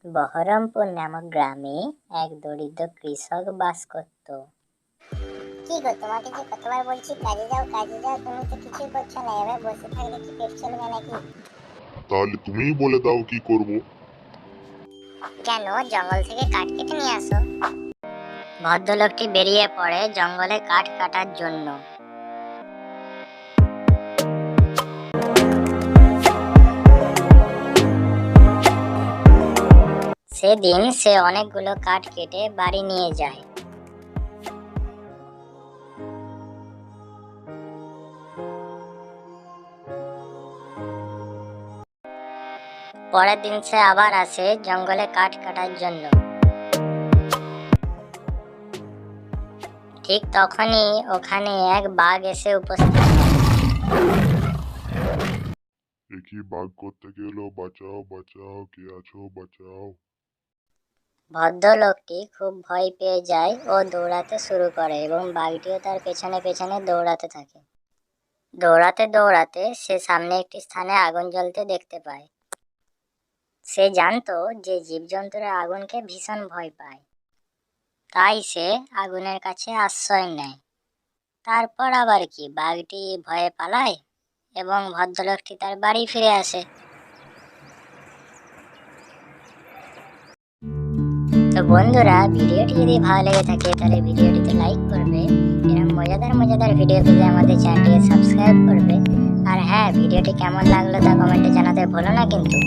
বহরমপুর নামক গ্রামে এক দরিদ্র কৃষক বাস করত। কি গো, তোমাকে যে কতবার বলছি কাজে যাও কাজে যাও, তুমি তো কিছুই করছো না। এবার বসে থাকলে কি পেট চলবে নাকি? তাহলে তুমিই বলে দাও কি করব। কেন, জঙ্গল থেকে কাঠ কেটে নিয়ে আসো। ভদ্রলোকটি বেরিয়ে পড়ে জঙ্গলে কাঠ কাটার জন্য। সেদিন সে অনেকগুলো কাঠ কেটে বাড়ি নিয়ে যায়। পরের দিন সে আবার আসে জঙ্গলে কাঠ কাটার জন্য। ঠিক তখনই ওখানে এক বাঘ এসে উপস্থিত হয়। কি বাঘ করতে গেল? বাঁচাও বাঁচাও, কে আছো বাঁচাও। ভদ্রলোকটি খুব ভয় পেয়ে যায় ও দৌড়াতে শুরু করে এবং বাঘটিও তার পেছনে পেছনে দৌড়াতে থাকে। দৌড়াতে দৌড়াতে সে সামনে একটি স্থানে আগুন জ্বলতে দেখতে পায়। সে জানতো যে জীবজন্তুরা আগুনকে ভীষণ ভয় পায়, তাই সে আগুনের কাছে আশ্রয় নেয়। তারপর আবার কি, বাঘটি ভয়ে পালায় এবং ভদ্রলোকটি তার বাড়ি ফিরে আসে। তো বন্ধুরা, ভিডিওটি যদি ভালো লেগে থাকে তাহলে ভিডিওটিতে লাইক করবে, এরকম মজাদার মজাদার ভিডিও পেতে আমাদের চ্যানেলটিকে সাবস্ক্রাইব করবে। আর হ্যাঁ, ভিডিওটি কেমন লাগলো তা কমেন্টে জানাতে ভুলো না কিন্তু।